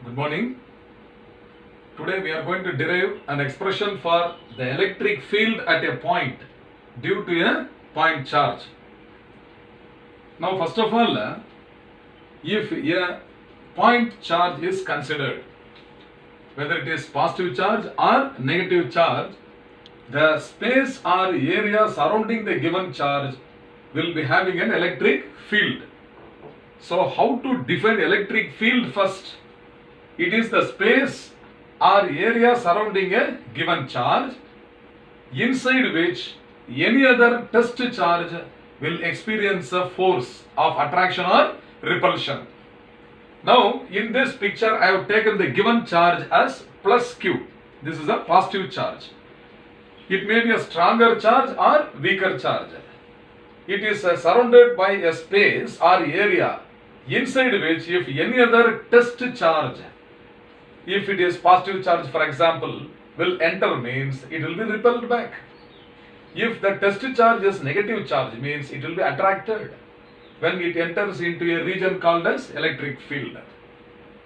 Good morning. Today we are going to derive an expression for the electric field at a point due to a point charge. Now first of all, if a point charge is considered, whether it is positive charge or negative charge, the space or area surrounding the given charge will be having an electric field. So how to define electric field first? It is the space or area surrounding a given charge inside which any other test charge will experience a force of attraction or repulsion. Now in this picture I have taken the given charge as plus Q. This is a positive charge. It may be a stronger charge or weaker charge. It is surrounded by a space or area inside which if any other test charge, if it is positive charge for example, will enter means it will be repelled back. If the test charge is negative charge means it will be attracted when it enters into a region called as electric field.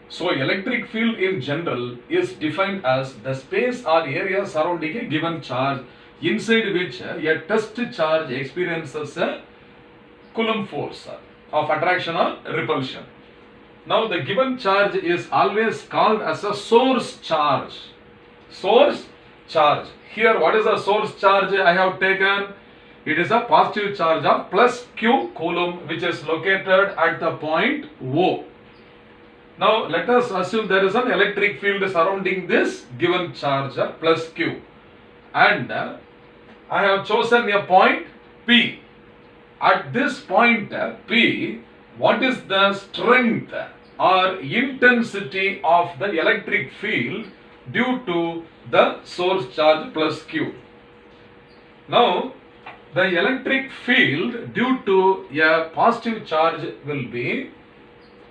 So electric field in general is defined as the space or area surrounding a given charge inside which a test charge experiences a Coulomb force of attraction or repulsion. Now the given charge is always called as a source charge. Source charge. Here what is a source charge I have taken? It is a positive charge of plus Q Coulomb which is located at the point O. Now let us assume there is an electric field surrounding this given charge plus Q, and I have chosen a point P. At this point P, what is the strength or intensity of the electric field due to the source charge plus Q? Now the electric field due to a positive charge will be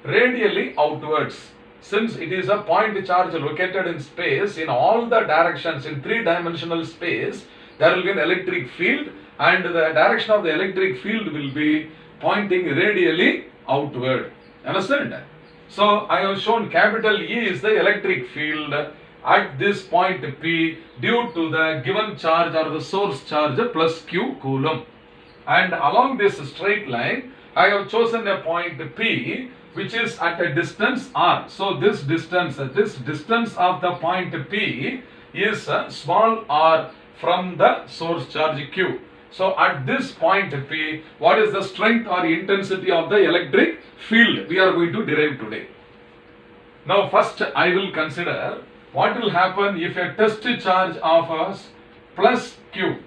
radially outwards. Since it is a point charge located in space in all the directions in three-dimensional space, there will be an electric field and the direction of the electric field will be pointing radially outward. Understand? So I have shown capital E is the electric field at this point P due to the given charge or the source charge plus Q Coulomb. And along this straight line, I have chosen a point P which is at a distance R. So this distance of the point P is small r from the source charge Q. So at this point P, what is the strength or intensity of the electric field we are going to derive today. Now first I will consider what will happen if a test charge of us plus Q,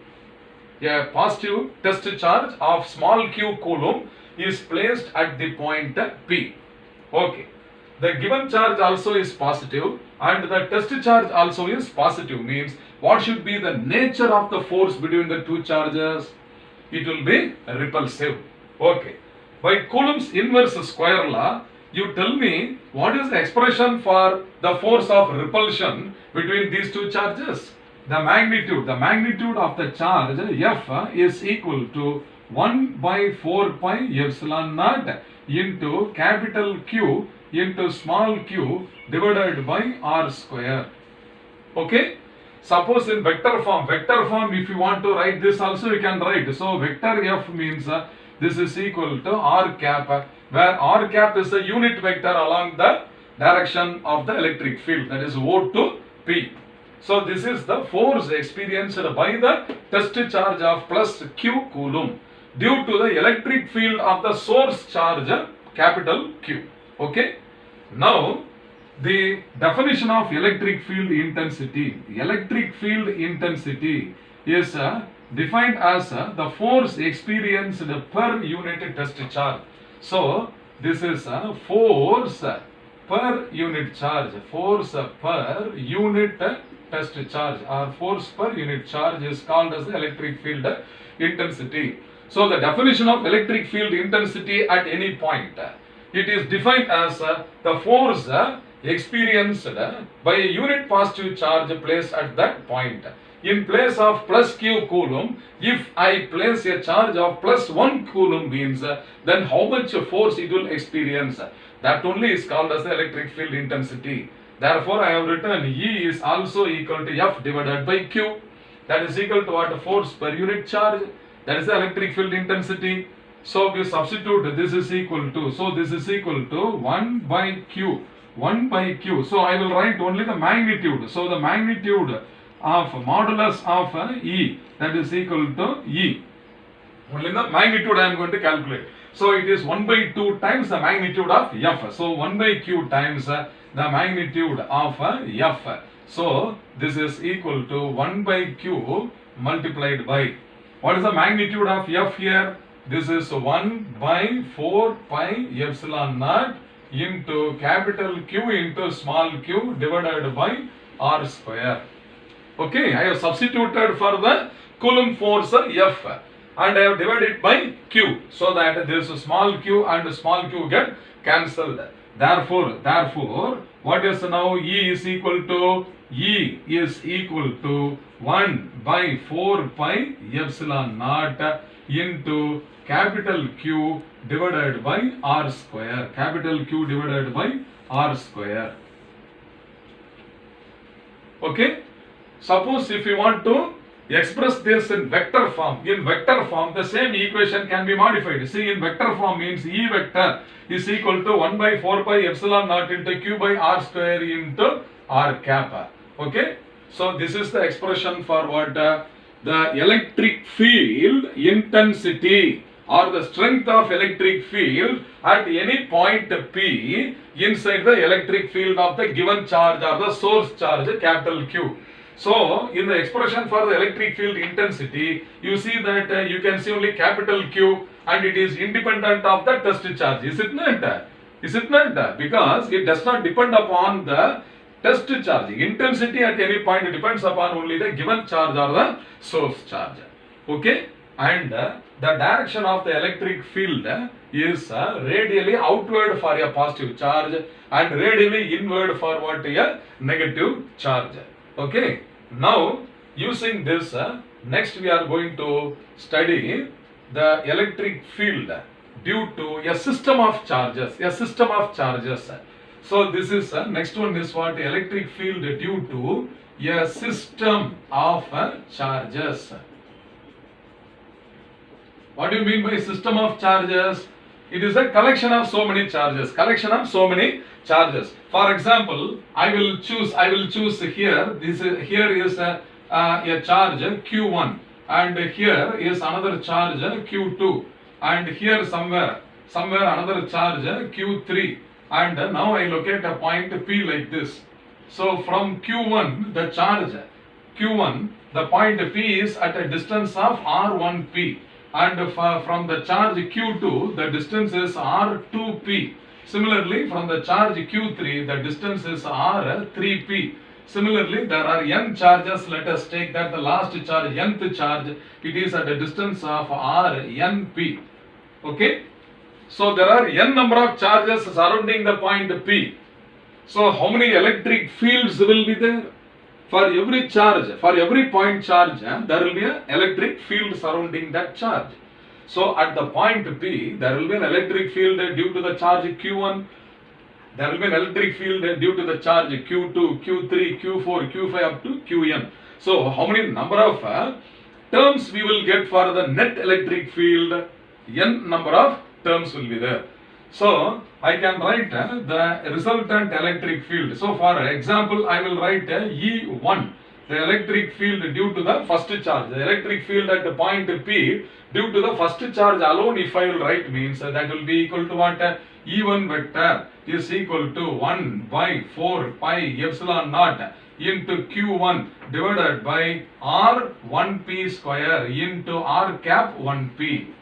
a positive test charge of small q Coulomb is placed at the point P. Okay. The given charge also is positive and the test charge also is positive, means what should be the nature of the force between the two charges? It will be repulsive. Okay. By Coulomb's inverse square law, you tell me what is the expression for the force of repulsion between these two charges? The magnitude of the charge F is equal to 1 by 4 pi epsilon naught into capital Q into small q divided by r square. Okay. Suppose in vector form if you want to write this also you can write. So vector F means this is equal to r cap, where r cap is the unit vector along the direction of the electric field, that is O to P. So this is the force experienced by the test charge of plus Q Coulomb due to the electric field of the source charge capital Q. Okay. Now the definition of electric field intensity. Electric field intensity is defined as the force experienced per unit test charge. So this is force per unit charge. Force per unit test charge or force per unit charge is called as the electric field intensity. So the definition of electric field intensity at any point, it is defined as the force experienced by a unit positive charge placed at that point. In place of plus Q Coulomb, if I place a charge of plus 1 Coulomb means then how much force it will experience. That only is called as the electric field intensity. Therefore, I have written E is also equal to F divided by Q. That is equal to what? Force per unit charge. That is the electric field intensity. So we substitute this is equal to, so this is equal to 1 by Q. 1 by Q. So I will write only the magnitude. So the magnitude of modulus of E, that is equal to E. Only the magnitude I am going to calculate. So it is 1 by 2 times the magnitude of F. So 1 by Q times the magnitude of F. So this is equal to 1 by Q multiplied by, what is the magnitude of F here? This is 1 by 4 pi epsilon naught into capital Q into small q divided by R square. Okay, I have substituted for the Coulomb force F and I have divided by Q, so that this small q and small q get cancelled. Therefore, what is now E is equal to? E is equal to 1 by 4 pi epsilon naught into capital Q divided by R square. Capital Q divided by R square. Okay. Suppose if you want to express this in vector form, the same equation can be modified. See, in vector form means E vector is equal to 1 by 4 pi epsilon naught into Q by R square into R cap. Okay. So this is the expression for what? The electric field intensity or the strength of electric field at any point P inside the electric field of the given charge or the source charge capital Q. So in the expression for the electric field intensity, you see that you can see only capital Q and it is independent of the test charge. Is it not? Is it not? Because it does not depend upon the test charge. Intensity at any point depends upon only the given charge or the source charge. Okay? And the direction of the electric field is radially outward for a positive charge and radially inward for what? A negative charge. Okay. Now, using this, next we are going to study the electric field due to a system of charges. So this is next one is what? Electric field due to a system of charges. What do you mean by system of charges? It is a collection of so many charges. For example, I will choose here. Here is a charge Q1, and here is another charge Q2, and here somewhere another charge Q3, and now I locate a point P like this. So from Q1, the charge Q1, the point P is at a distance of R1P. And from the charge Q2, the distance is R2P. Similarly, from the charge Q3, the distance is R3P. Similarly, there are n charges. Let us take that the last charge, nth charge, it is at a distance of Rnp. Okay? So, there are n number of charges surrounding the point P. So, how many electric fields will be there? For every charge, for every point charge, there will be an electric field surrounding that charge. So at the point P, there will be an electric field due to the charge Q1. There will be an electric field due to the charge Q2, Q3, Q4, Q5 up to Qn. So how many number of terms we will get for the net electric field? N number of terms will be there. So I can write the resultant electric field. So for example, I will write E1, the electric field due to the first charge. The electric field at the point P due to the first charge alone, if I will write, means that will be equal to what? E1 vector is equal to 1 by 4 pi epsilon naught into Q1 divided by R1P square into R cap 1P.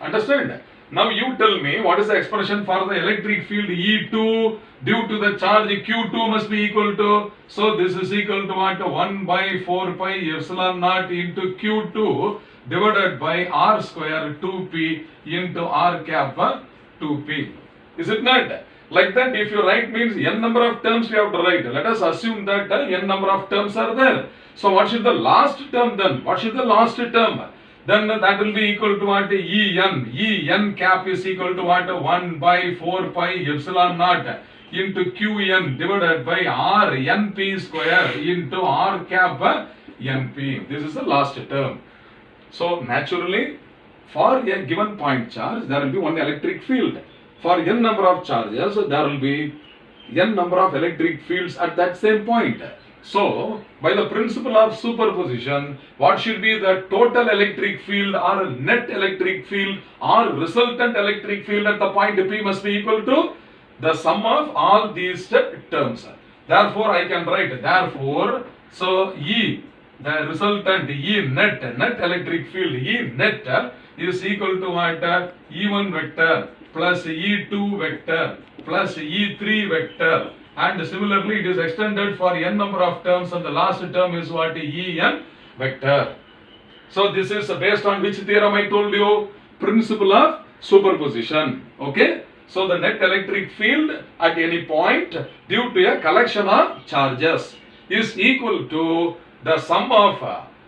Understand? Now you tell me what is the expression for the electric field E2 due to the charge Q2 must be equal to, so this is equal to what? 1 by 4 pi epsilon naught into Q2 divided by R square 2P into R cap 2P. Is it not? Like that, if you write means n number of terms we have to write. Let us assume that n number of terms are there. So what should the last term then? What should the last term? then that will be equal to what? En. En cap is equal to what? 1 by 4 pi epsilon naught into Qn divided by R np square into R cap np. This is the last term. So naturally, for a given point charge, there will be one electric field. For n number of charges, there will be n number of electric fields at that same point. So, by the principle of superposition, what should be the total electric field or net electric field or resultant electric field at the point P must be equal to the sum of all these terms. Therefore, I can write, therefore, so E, the resultant E net electric field E net is equal to what? E1 vector plus E2 vector plus E3 vector, and similarly it is extended for n number of terms, and the last term is what? En vector. So this is based on which theorem I told you? Principle of superposition. Okay. So the net electric field at any point due to a collection of charges is equal to the sum of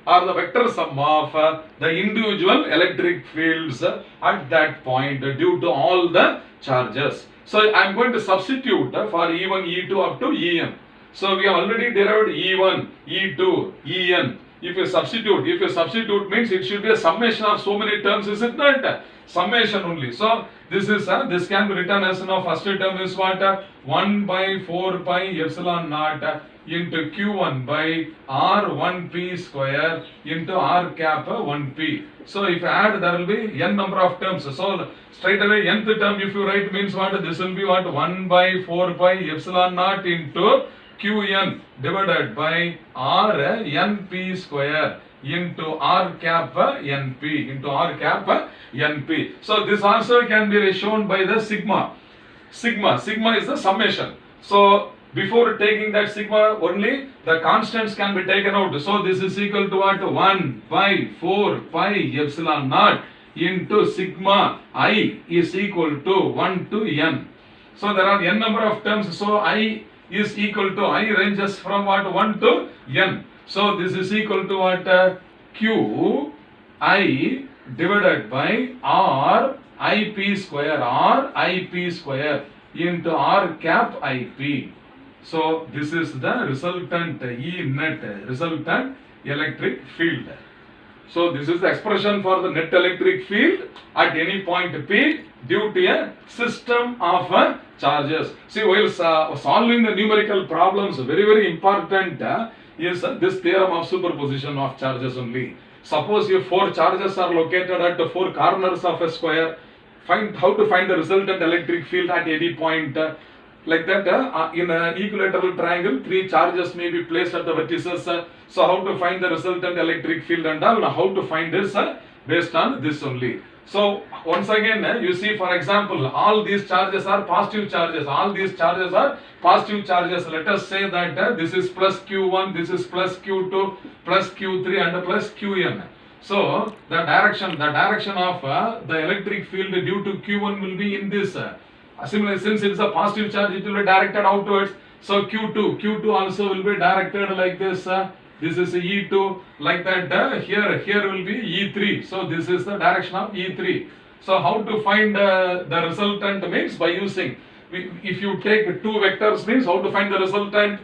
or the vector sum of the individual electric fields at that point due to all the charges. So I am going to substitute for E1, E2 up to En. So we have already derived E1, E2, En. If you substitute means it should be a summation of so many terms, is it not? Summation only. So this is this can be written as first term is what? 1 by 4 pi epsilon naught into Q1 by R1p square into R cap 1p. So if you add, there will be n number of terms. So straight away nth term if you write means what? This will be what? 1 by 4 pi epsilon naught into Qn divided by R np square into R cap np. So this also can be shown by the sigma. Sigma is the summation. So before taking that sigma only, the constants can be taken out. So this is equal to what? 1 by 4 pi epsilon naught into sigma I is equal to 1 to n. So there are n number of terms. So I is equal to, I ranges from what? 1 to n. So this is equal to what? Q I divided by R ip square into R cap ip. So this is the resultant E net, resultant electric field. So this is the expression for the net electric field at any point P due to a system of charges. See, while solving the numerical problems, very important is this theorem of superposition of charges only. Suppose if 4 charges are located at the 4 corners of a square, find how to find the resultant electric field at any point. Like that, in an equilateral triangle, 3 charges may be placed at the vertices. So how to find the resultant electric field and all, how to find this based on this only. So once again, you see, for example, all these charges are positive charges. All these charges are positive charges. Let us say that this is plus Q1, this is plus Q2, plus Q3 and plus Qn. So the direction of the electric field due to Q1 will be in this. Similarly, since it is a positive charge, it will be directed outwards. So Q2 also will be directed like this. This is E2, like that. Here will be E3. So this is the direction of E3. So how to find the resultant means by using, if you take 2 vectors means how to find the resultant?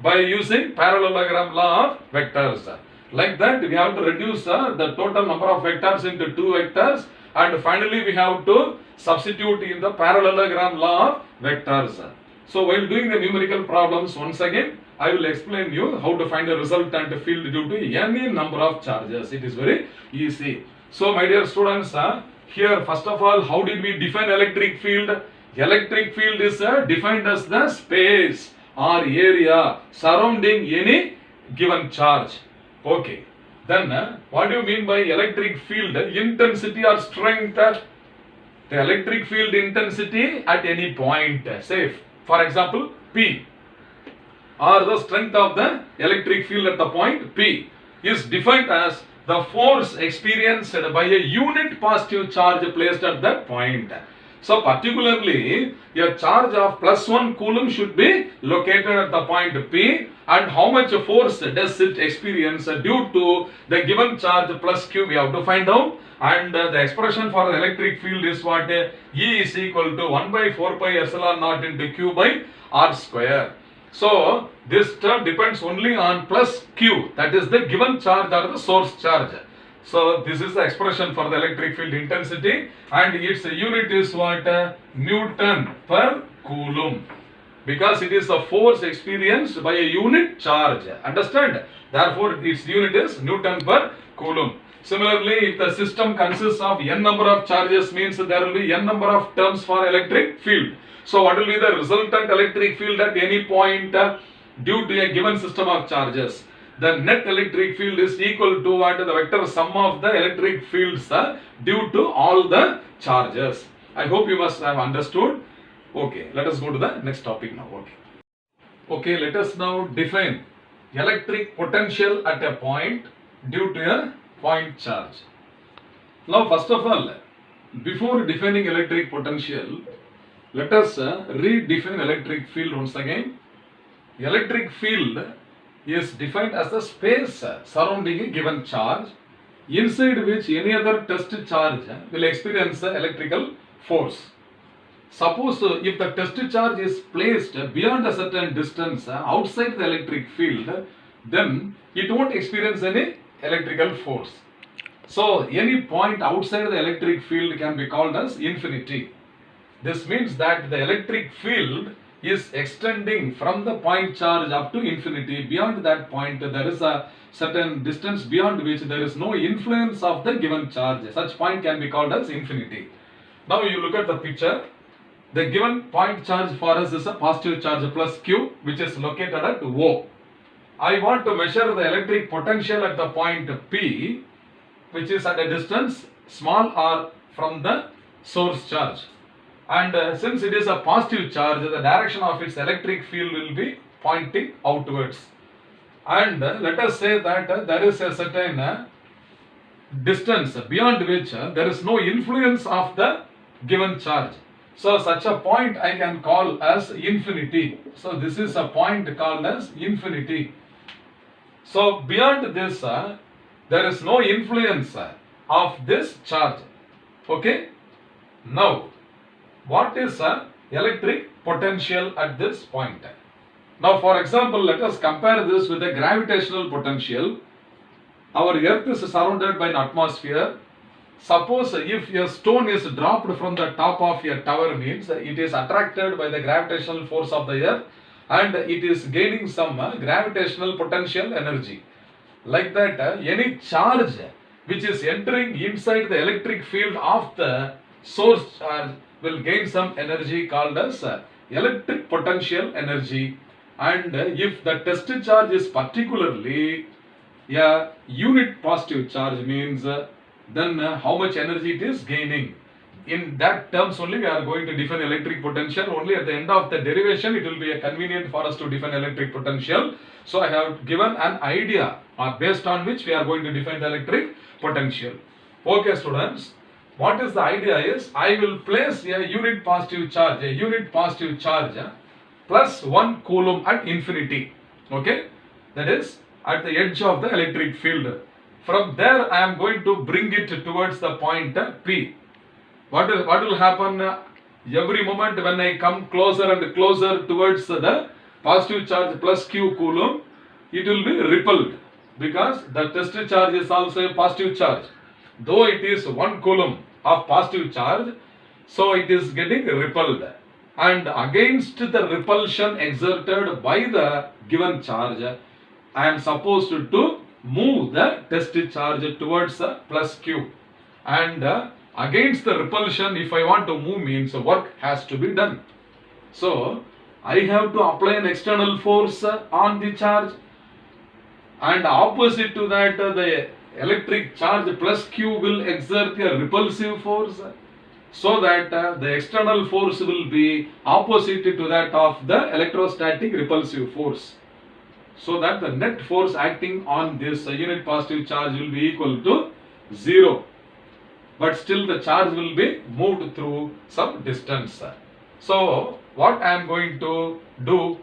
By using parallelogram law of vectors. Like that, we have to reduce the total number of vectors into 2 vectors, and finally we have to substitute in the parallelogram law of vectors. So while doing the numerical problems, once again I will explain you how to find the resultant field due to any number of charges. It is very easy. So my dear students, here first of all, how did we define electric field? Electric field is defined as the space or area surrounding any given charge. Okay. Then what do you mean by electric field? Intensity or strength? The electric field intensity at any point, say for example P, or the strength of the electric field at the point P is defined as the force experienced by a unit positive charge placed at that point. So particularly a charge of plus 1 coulomb should be located at the point P, and how much force does it experience due to the given charge plus Q we have to find out, and the expression for the electric field is what? E is equal to 1 by 4 pi epsilon naught into Q by R square. So this term depends only on plus Q, that is the given charge or the source charge. So this is the expression for the electric field intensity, and its unit is what? Newton per coulomb, because it is a force experienced by a unit charge. Understand? Therefore its unit is Newton per coulomb. Similarly, if the system consists of n number of charges, means there will be n number of terms for electric field. So what will be the resultant electric field at any point due to a given system of charges? The net electric field is equal to what? The vector sum of the electric fields due to all the charges. I hope you must have understood. Okay, let us go to the next topic now. Okay, let us now define electric potential at a point due to a point charge. Now first of all, before defining electric potential, let us redefine electric field once again. Electric field is defined as the space surrounding a given charge, inside which any other test charge will experience the electrical force. Suppose if the test charge is placed beyond a certain distance outside the electric field, then it won't experience any electrical force. So any point outside the electric field can be called as infinity. This means that the electric field is extending from the point charge up to infinity. Beyond that point there is a certain distance beyond which there is no influence of the given charge. Such point can be called as infinity. Now you look at the picture. The given point charge for us is a positive charge plus Q, which is located at O. I want to measure the electric potential at the point P, which is at a distance small r from the source charge. And since it is a positive charge, the direction of its electric field will be pointing outwards. And let us say that there is a certain distance beyond which there is no influence of the given charge. So such a point I can call as infinity. So this is a point called as infinity. So beyond this, there is no influence of this charge. Okay. Now, what is electric potential at this point? Now, for example, let us compare this with a gravitational potential. Our earth is surrounded by an atmosphere. Suppose if a stone is dropped from the top of a tower, means it is attracted by the gravitational force of the earth and it is gaining some gravitational potential energy. Like that, any charge which is entering inside the electric field of the source charge will gain some energy called as electric potential energy. And if the test charge is particularly a unit positive charge, means then how much energy it is gaining. In that terms only we are going to define electric potential. Only at the end of the derivation it will be convenient for us to define electric potential. So I have given an idea based on which we are going to define the electric potential. Okay students, what is the idea is, I will place a unit positive charge plus 1 coulomb at infinity. Okay, that is at the edge of the electric field. From there I am going to bring it towards the point P. What will happen every moment when I come closer and closer towards the positive charge plus Q coulomb, it will be repelled, because the test charge is also a positive charge. Though it is 1 coulomb of positive charge, so it is getting repelled. And against the repulsion exerted by the given charge, I am supposed to move the test charge towards plus Q. And against the repulsion, if I want to move, means work has to be done. So I have to apply an external force on the charge, and opposite to that the electric charge plus Q will exert a repulsive force, so that the external force will be opposite to that of the electrostatic repulsive force, so that the net force acting on this unit positive charge will be equal to 0. but still the charge will be moved through some distance. So what I am going to do,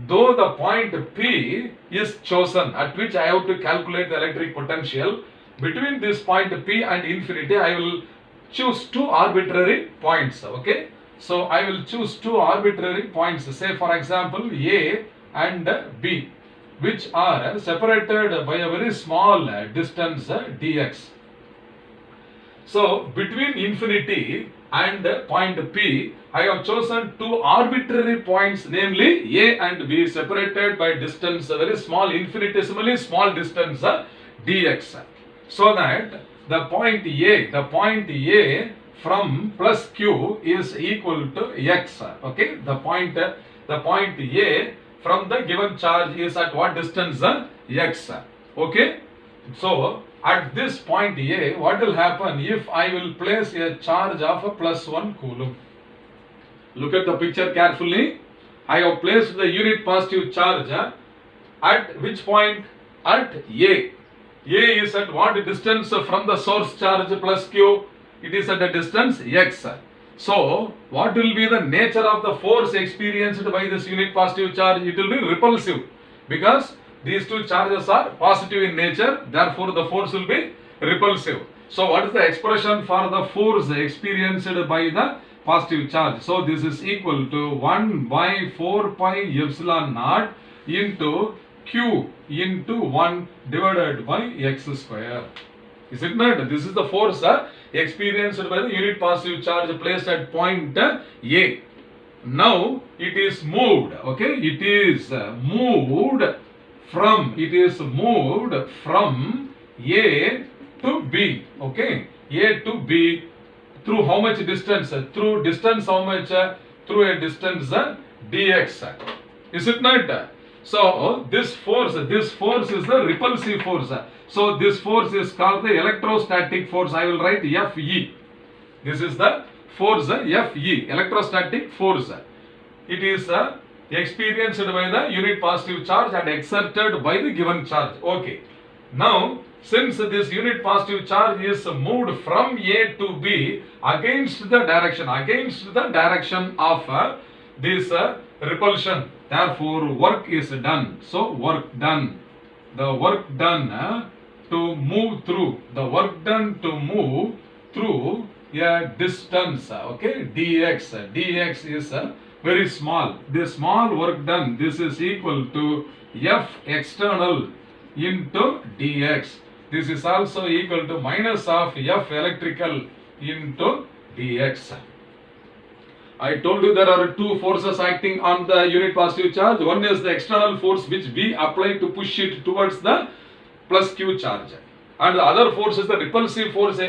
though the point P is chosen at which I have to calculate the electric potential, between this point P and infinity I will choose two arbitrary points. Okay, so I will choose two arbitrary points, say for example A and B, which are separated by a very small distance dx. So between infinity and point P, I have chosen two arbitrary points, namely A and B, separated by distance, a very small, infinitesimally small distance dx. So that the point A from plus Q is equal to x. Okay, the point A from the given charge is at what distance? X. Okay, so at this point A, what will happen if I will place a charge of a plus 1 coulomb? Look at the picture carefully. I have placed the unit positive charge at which point? At A. A is at what distance from the source charge plus Q? It is at a distance x. So what will be the nature of the force experienced by this unit positive charge? It will be repulsive, because these two charges are positive in nature, therefore the force will be repulsive. So what is the expression for the force experienced by the positive charge? So this is equal to 1 by 4 pi epsilon naught into Q into 1 divided by x square. Is it not? This is the force experienced by the unit positive charge placed at point A. Now it is moved. Okay, it is moved from A to B. Okay, A to B through how much distance? Through distance how much? Through a distance dx. Is it not? So this force is the repulsive force. So this force is called the electrostatic force. I will write Fe. This is the force Fe, electrostatic force. It is experienced by the unit positive charge and exerted by the given charge. Okay. Now, since this unit positive charge is moved from A to B against the direction of this repulsion, therefore work is done. So work done. The work done to move through. The work done to move through a distance. Okay, dx. Dx is very small. This small work done, this is equal to F external into dx. This is also equal to minus of F electrical into dx. I told you there are two forces acting on the unit positive charge. One is the external force which we apply to push it towards the plus Q charge. And the other force is the repulsive force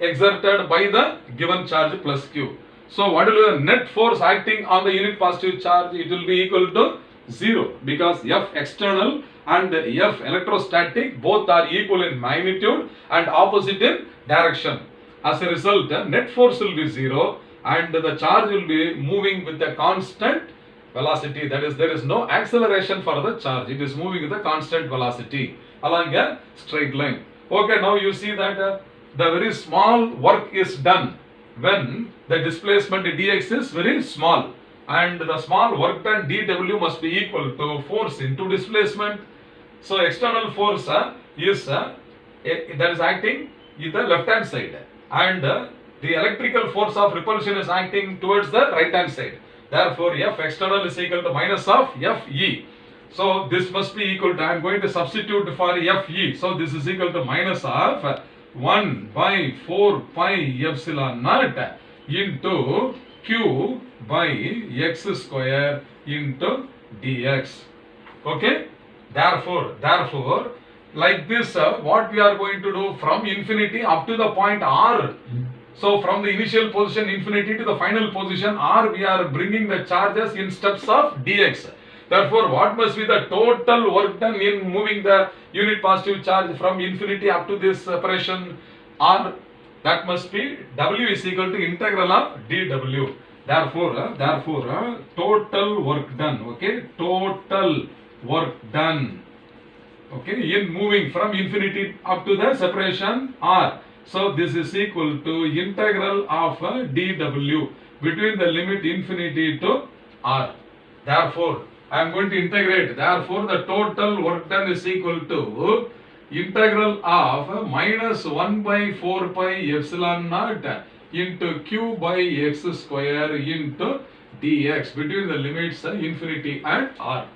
exerted by the given charge plus Q. So what will be the net force acting on the unit positive charge? It will be equal to 0, because F external and F electrostatic both are equal in magnitude and opposite in direction. As a result, net force will be 0 and the charge will be moving with a constant velocity. That is, there is no acceleration for the charge. It is moving with a constant velocity along a straight line. Okay, now you see that the very small work is done when the displacement dx is very small, and the small work done dw must be equal to force into displacement. So external force is that is acting in the left hand side, and the electrical force of repulsion is acting towards the right hand side. Therefore F external is equal to minus of Fe. So this must be equal to, I am going to substitute for Fe. So this is equal to minus of 1 by 4 pi epsilon naught into Q by x square into dx. Okay. Therefore, like this, what we are going to do from infinity up to the point R. So from the initial position infinity to the final position R, we are bringing the charges in steps of dx. Therefore, what must be the total work done in moving the unit positive charge from infinity up to this separation R? That must be W is equal to integral of dW. Therefore, total work done. Okay, total work done. Okay, in moving from infinity up to the separation R. So this is equal to integral of dw between the limit infinity to r. Therefore, I am going to integrate. Therefore, the total work done is equal to integral of minus 1 by 4 pi epsilon naught into q by x square into dx between the limits infinity and r.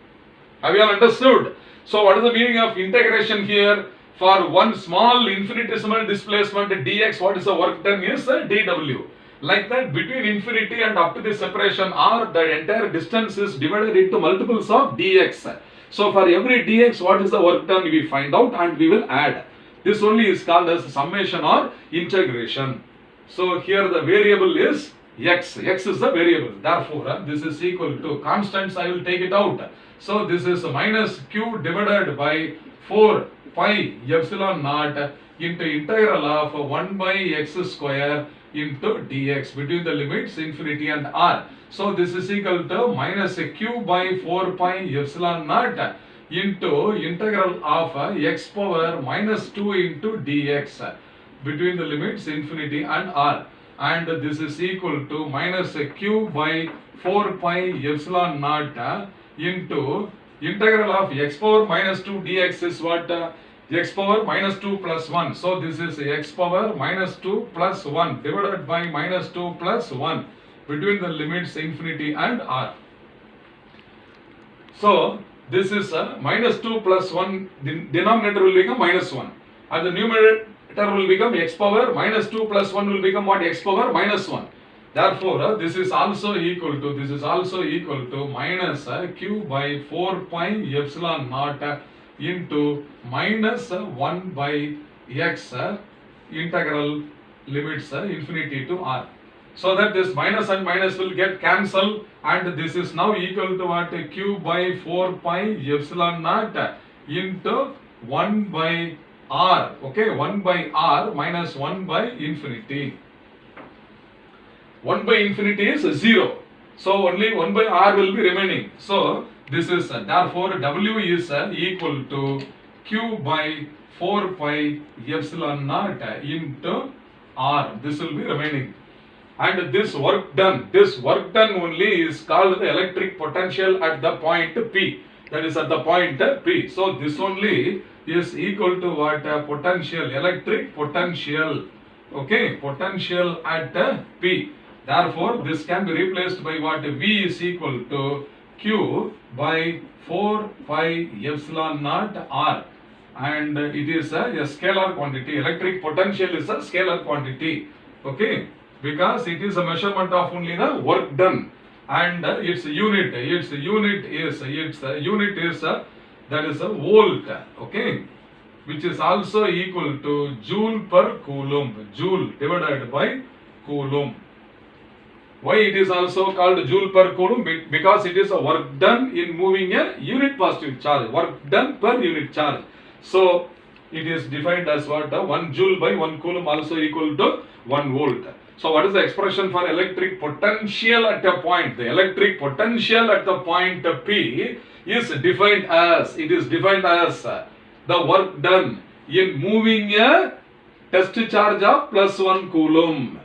Have you all understood? So what is the meaning of integration here? For one small infinitesimal displacement dx, what is the work done is dw. Like that, between infinity and up to the separation r, the entire distance is divided into multiples of dx. So for every dx, what is the work done, we find out and we will add. This only is called as summation or integration. So here the variable is x. X is the variable. Therefore, this is equal to constants. I will take it out. So this is minus q divided by 4 pi epsilon naught into integral of 1 by x square into dx between the limits infinity and r. So this is equal to minus q by 4 pi epsilon naught into integral of x power minus 2 into dx between the limits infinity and r. And this is equal to minus q by 4 pi epsilon naught into integral of x power minus 2 dx is what? X power minus 2 plus 1. So this is x power minus 2 plus 1 divided by minus 2 plus 1 between the limits infinity and r. So this is minus 2 plus 1, the denominator will become minus 1 and the numerator will become x power minus 2 plus 1 will become what? X power minus 1. Therefore, this is also equal to minus q by 4 pi epsilon naught into minus 1 by x integral limits infinity to r. So that this minus and minus will get cancelled and this is now equal to what? Q by 4 pi epsilon naught into 1 by r. Okay, 1 by r minus 1 by infinity. 1 by infinity is 0. So only 1 by r will be remaining. So this is therefore w is equal to q by 4 pi epsilon naught into r. This will be remaining. And this work done only is called the electric potential at the point P. That is at the point P. So this only is equal to what? Potential, electric potential. Okay, potential at P. Therefore, this can be replaced by what? V is equal to Q by 4 pi epsilon naught R. And it is a scalar quantity. Electric potential is a scalar quantity. Okay, because it is a measurement of only the work done. And its unit is that is a volt. Okay, which is also equal to joule per coulomb. Joule divided by coulomb. Why it is also called joule per coulomb? Because it is a work done in moving a unit positive charge. Work done per unit charge. So it is defined as what? 1 joule by 1 coulomb also equal to 1 volt. So what is the expression for electric potential at a point? The electric potential at the point P is defined as, the work done in moving a test charge of plus 1 coulomb.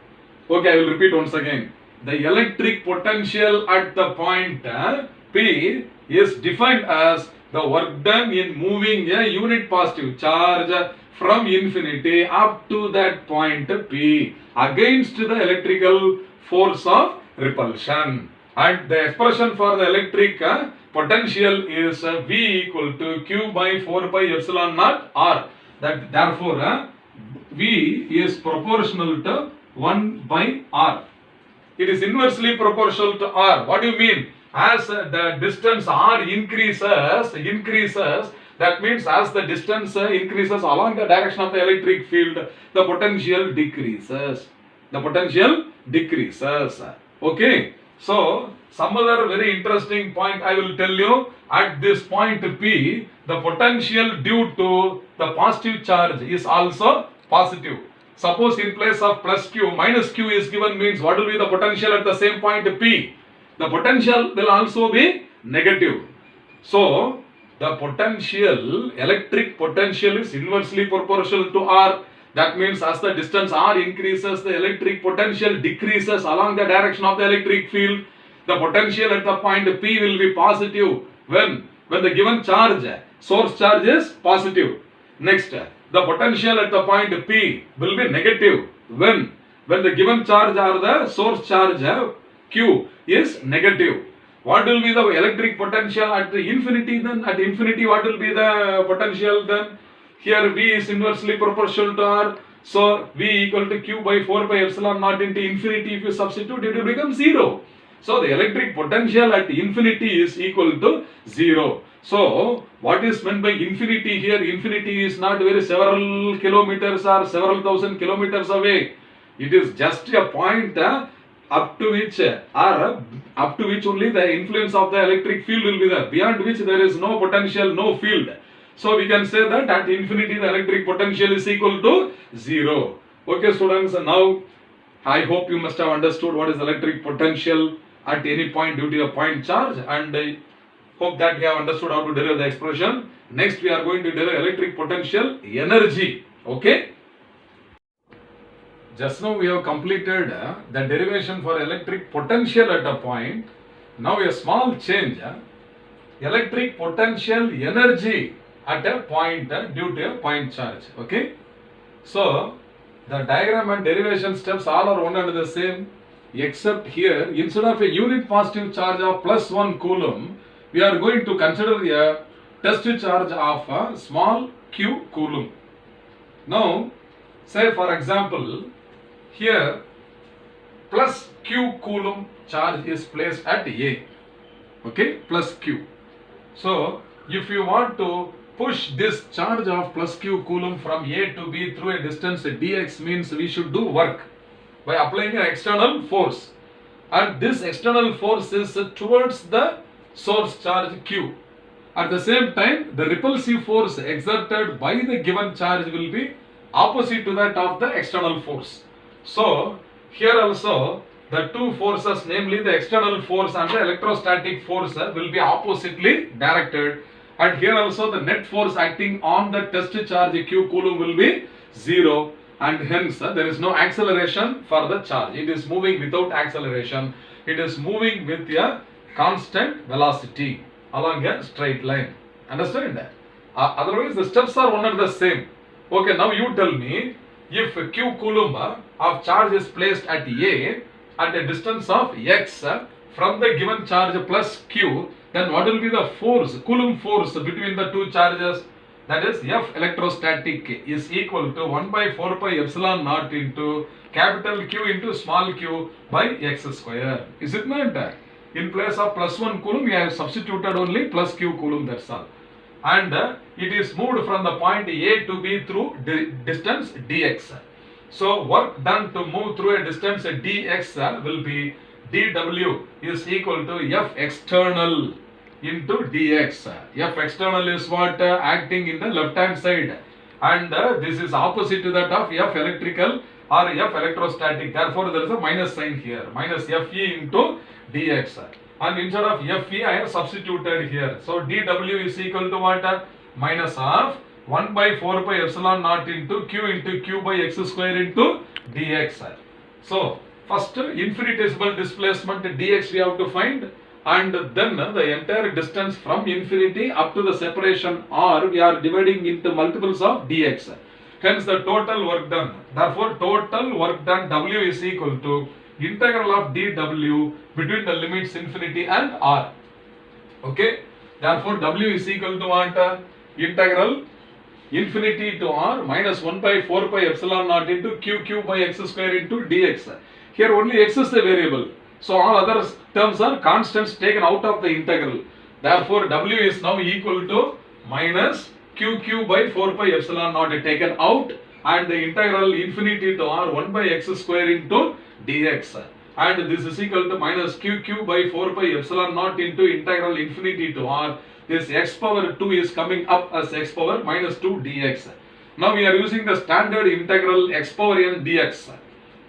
Okay, I will repeat once again. The electric potential at the point P is defined as the work done in moving a unit positive charge from infinity up to that point P against the electrical force of repulsion. And the expression for the electric potential is V equal to Q by 4 pi epsilon naught R. That therefore V is proportional to 1 by R. It is inversely proportional to R. What do you mean? As the distance R increases, that means as the distance increases along the direction of the electric field, the potential decreases. Okay. So, some other very interesting point I will tell you. At this point P, the potential due to the positive charge is also positive. Suppose in place of plus Q, minus Q is given, means what will be the potential at the same point P? The potential will also be negative. So, the potential, electric potential is inversely proportional to R. That means as the distance r increases, the electric potential decreases along the direction of the electric field. The potential at the point P will be positive when the given charge, source charge is positive. Next, the potential at the point P will be negative when the given charge or the source charge Q is negative. What will be the electric potential at the infinity then? At infinity, what will be the potential then? Here V is inversely proportional to R. So V equal to Q by 4 pi epsilon naught into infinity. If you substitute, it will become 0. So the electric potential at infinity is equal to 0. So what is meant by infinity here? Infinity is not very several kilometers or several thousand kilometers away. It is just a point up to which only the influence of the electric field will be there, beyond which there is no potential, no field. So we can say that at infinity the electric potential is equal to 0. Okay students, now I hope you must have understood what is electric potential at any point due to a point charge, and I hope that you have understood how to derive the expression. Next we are going to derive electric potential energy. Okay. Just now we have completed the derivation for electric potential at a point. Now a small change. Electric potential energy at a point due to a point charge. Okay. So the diagram and derivation steps all are one and the same, except here instead of a unit positive charge of +1 coulomb, we are going to consider a test charge of a small q coulomb. Now say for example, here plus q coulomb charge is placed at A. Okay, plus q. So if you want to push this charge of plus q coulomb from A to B through a distance dx, means we should do work by applying an external force, and this external force is towards the source charge q. At the same time, the repulsive force exerted by the given charge will be opposite to that of the external force. So here also the two forces, namely the external force and the electrostatic force, will be oppositely directed, and here also the net force acting on the test charge q coulomb will be 0, and hence there is no acceleration for the charge. It is moving without acceleration. It is moving with a constant velocity along a straight line. Understand that? Otherwise the steps are one and the same. Okay, now you tell me, if q coulomb of charge is placed at A at a distance of x from the given charge plus q, then what will be the force, coulomb force between the two charges? That is F electrostatic is equal to 1 by 4 pi epsilon naught into capital Q into small q by x square. Is it not? In place of +1 coulomb, we have substituted only plus q coulomb, that's all. And it is moved from the point A to B through distance dx. So work done to move through a distance dx will be dw is equal to F external into dx. F external is what? Acting in the left hand side, and this is opposite to that of F electrical or F electrostatic. Therefore there is a minus sign here, minus Fe into dx, and instead of Fe I have substituted here. So dw is equal to what? Minus of 1 by 4 pi epsilon naught into q by x square into dx. So first infinitesimal displacement dx we have to find, and then the entire distance from infinity up to the separation r we are dividing into multiples of dx. Hence the total work done. Therefore total work done w is equal to integral of dw between the limits infinity and r. Okay. Therefore w is equal to what? Integral infinity to r minus 1 by 4 pi epsilon naught into q by x square into dx. Here only x is the variable, so all other terms are constants taken out of the integral. Therefore w is now equal to minus q by 4 pi epsilon naught taken out, and the integral infinity to r 1 by x square into dx, and this is equal to minus q by 4 pi epsilon naught into integral infinity to r. This x power 2 is coming up as x power minus 2 dx. Now we are using the standard integral x power n dx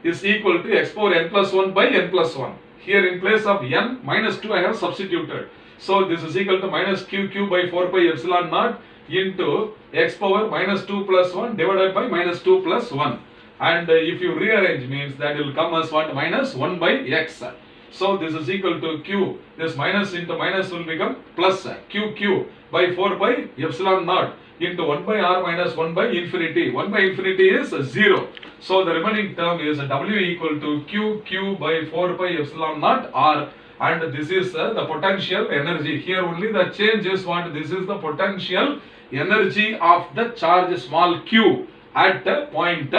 is equal to x power n plus 1 by n plus 1. Here in place of n minus 2 I have substituted. So this is equal to minus q by 4 pi epsilon naught into x power minus 2 plus 1 divided by minus 2 plus 1. And if you rearrange means that will come as what? Minus 1 by x. So this is equal to q. This minus into minus will become plus q by 4 pi epsilon naught into 1 by r minus 1 by infinity. 1 by infinity is 0. So the remaining term is w equal to q by 4 pi epsilon naught r. And this is the potential energy. Here only the change is what? This is the potential energy of the charge small q at point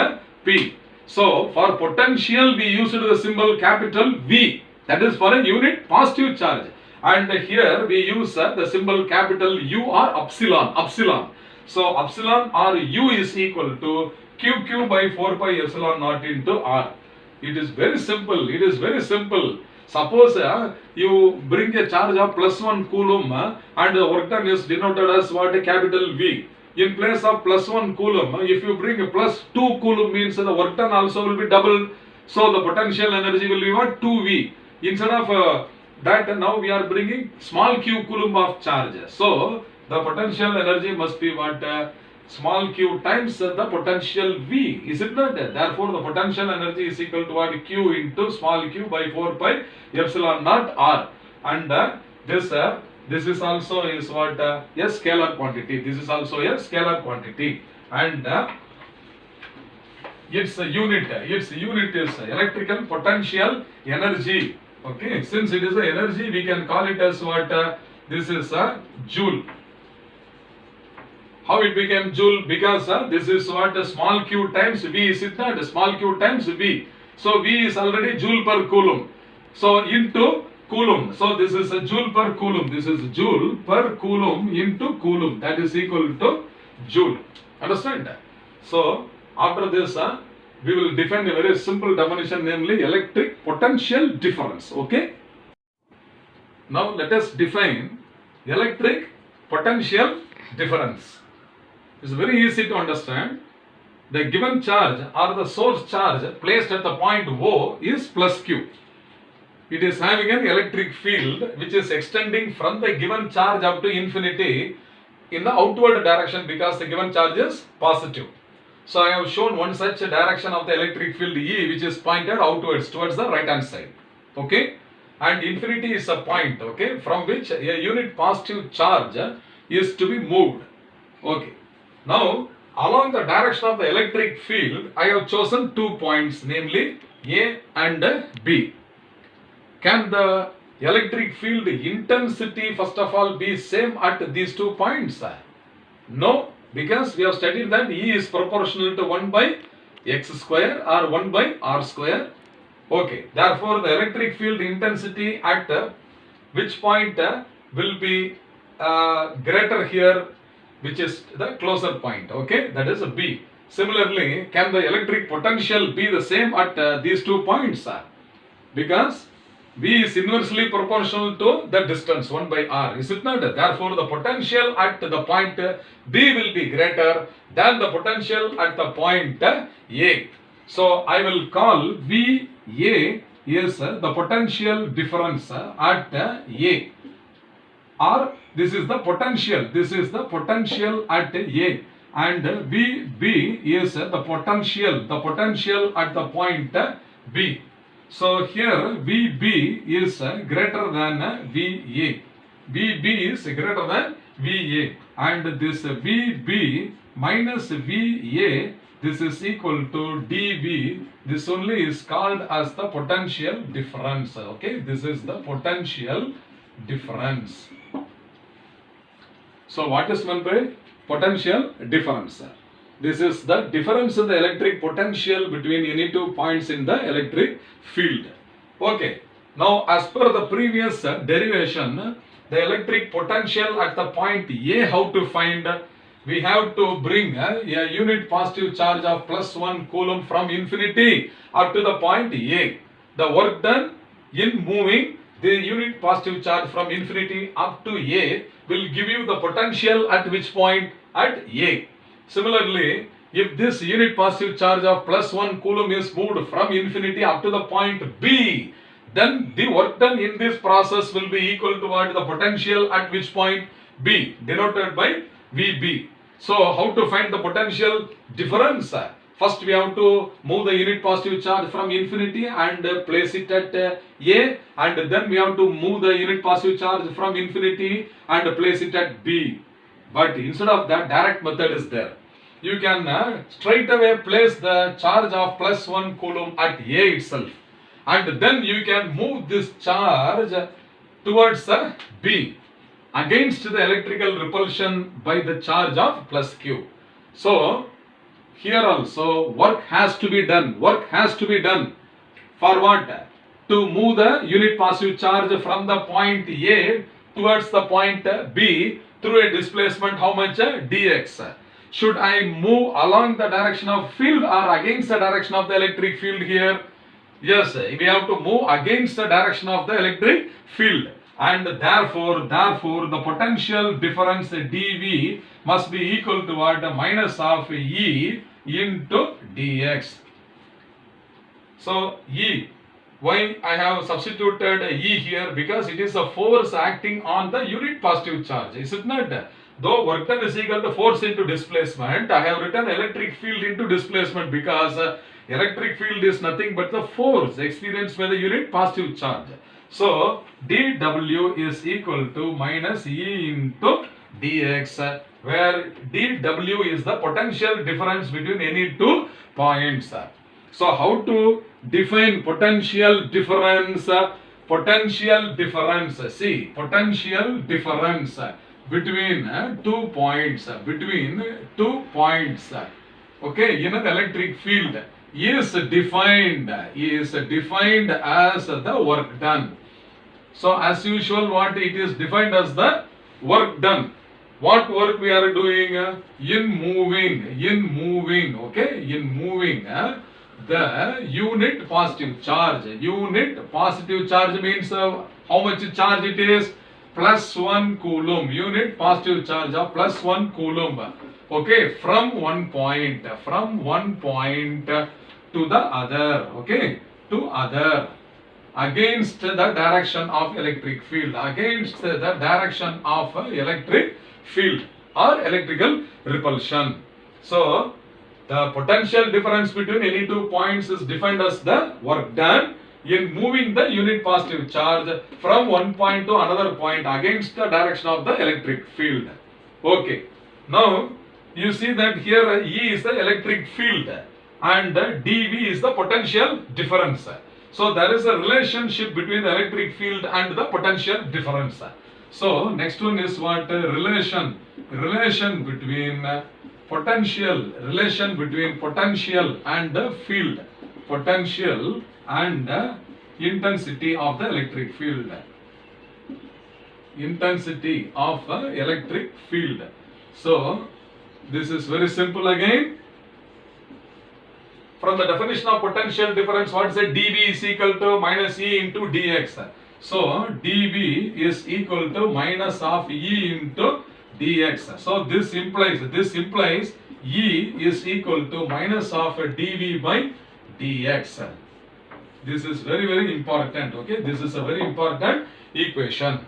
P. So for potential we used the symbol capital V, that is for a unit positive charge, and here we use the symbol capital U or epsilon. So epsilon or U is equal to q by 4 pi epsilon naught into r. It is very simple. It is very simple. Suppose you bring a charge of plus 1 coulomb and the work done is denoted as what? Capital V. In place of plus 1 coulomb, if you bring a plus 2 coulomb means the work done also will be doubled. So the potential energy will be what? 2V. Instead of that, now we are bringing small q coulomb of charge. So the potential energy must be what? Small q times the potential V. Is it not? Therefore the potential energy is equal to what? Q into small q by 4 pi epsilon naught r. And this is also is what? A scalar quantity. This is also a scalar quantity. And its unit is electrical potential energy. Okay, since it is a energy, we can call it as what? This is a joule. How it became joule? Because this is what? Small q times V. Is it not? Small q times V. So V is already joule per coulomb. So into coulomb. So this is a joule per coulomb. This is joule per coulomb into coulomb. That is equal to joule. Understand? So after this, we will define a very simple definition, namely electric potential difference. Okay. Now let us define electric potential difference. It's very easy to understand. The given charge or the source charge placed at the point O is plus Q. It is having an electric field which is extending from the given charge up to infinity in the outward direction because the given charge is positive. So I have shown one such direction of the electric field E which is pointed outwards towards the right hand side. Okay. And infinity is a point, okay, from which a unit positive charge is to be moved. Okay. Now, along the direction of the electric field, I have chosen 2 points, namely A and B. Can the electric field intensity first of all be same at these 2 points? No, because we have studied that E is proportional to 1 by x square or 1 by r square. Okay, therefore the electric field intensity at which point will be greater here, which is the closer point, okay, that is a B. Similarly, can the electric potential be the same at these 2 points? Because V is inversely proportional to the distance 1 by r, is it not? Therefore, the potential at the point B will be greater than the potential at the point A. So, I will call VA is the potential difference at A. Or this is the potential at A, and VB is the potential at the point B. So here VB is greater than VA. VB is greater than VA, and this VB minus VA, this is equal to dV. This only is called as the potential difference. Okay, this is the potential difference. So what is meant by potential difference? This is the difference in the electric potential between any 2 points in the electric field. Okay. Now as per the previous derivation, the electric potential at the point A, how to find? We have to bring a unit positive charge of plus 1 coulomb from infinity up to the point A. The work done in moving the unit positive charge from infinity up to A will give you the potential at which point? At A. Similarly, if this unit positive charge of plus 1 coulomb is moved from infinity up to the point B, then the work done in this process will be equal to what? The potential at which point? B, denoted by VB. So how to find the potential difference? First we have to move the unit positive charge from infinity and place it at A, and then we have to move the unit positive charge from infinity and place it at B. But instead of that, direct method is there. You can straight away place the charge of +1 coulomb at A itself, and then you can move this charge towards B against the electrical repulsion by the charge of +Q. So here also work has to be done. Work has to be done for what? To move the unit positive charge from the point A towards the point B through a displacement how much? Dx. Should I move along the direction of field or against the direction of the electric field here? Yes, we have to move against the direction of the electric field, and therefore the potential difference dV must be equal to what? Minus of E into dx. So E, why I have substituted E here? Because it is a force acting on the unit positive charge, is it not? Though work done is equal to force into displacement, I have written electric field into displacement because electric field is nothing but the force experienced by the unit positive charge. So dW is equal to minus E into dx, where dW is the potential difference between any two points. So how to define potential difference? Potential difference, see, potential difference between 2 points, okay, in an electric field is defined as the work done. So as usual, what it is defined as the work done. What work we are doing? In moving, okay, in moving the unit positive charge. Unit positive charge means how much charge it is? +1 coulomb. Unit positive charge of +1 coulomb. Okay, from one point to the other, okay, to other, against the direction of electric field, against the direction of electric field or electrical repulsion. So the potential difference between any 2 points is defined as the work done in moving the unit positive charge from one point to another point against the direction of the electric field. Okay, now you see that here E is the electric field and dV is the potential difference. So there is a relationship between the electric field and the potential difference. So next one is what? Relation between potential and the field, potential and intensity of the electric field, intensity of electric field. So this is very simple again. From the definition of potential difference, what is it? dV is equal to minus E into dx. So dV is equal to minus of E into dx. So this implies E is equal to minus of dV by dx. This is very important. Okay, this is a very important equation.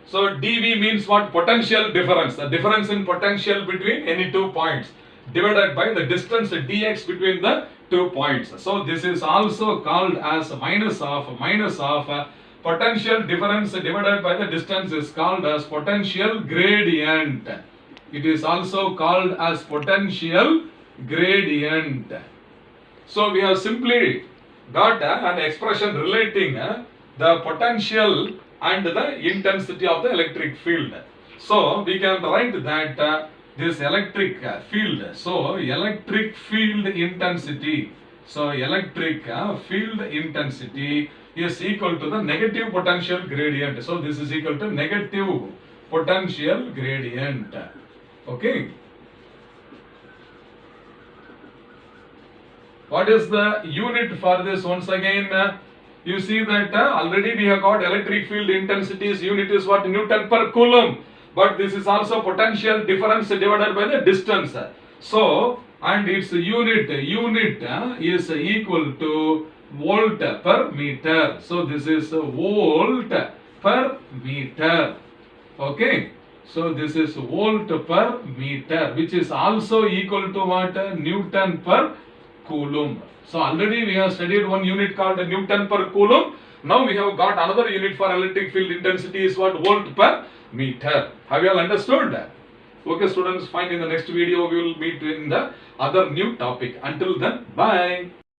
So dV means what? Potential difference, the difference in potential between any 2 points divided by the distance dx between the 2 points. So this is also called as minus of potential difference divided by the distance is called as potential gradient. It is also called as potential gradient. So we have simply got an expression relating the potential and the intensity of the electric field. So we can write that this electric field, so electric field intensity, is equal to the negative potential gradient. So this is equal to negative potential gradient. Okay. What is the unit for this? Once again, you see that already we have got electric field intensity's unit is what? Newton per coulomb. But this is also potential difference divided by the distance. So, and its unit is equal to volt per meter. So this is volt per meter. Okay. So this is volt per meter, which is also equal to what? Newton per coulomb. So already we have studied one unit called Newton per coulomb. Now we have got another unit for electric field intensity is what? Volt per meter. Have you all understood? Okay students, fine. In the next video we will meet in the other new topic. Until then, bye.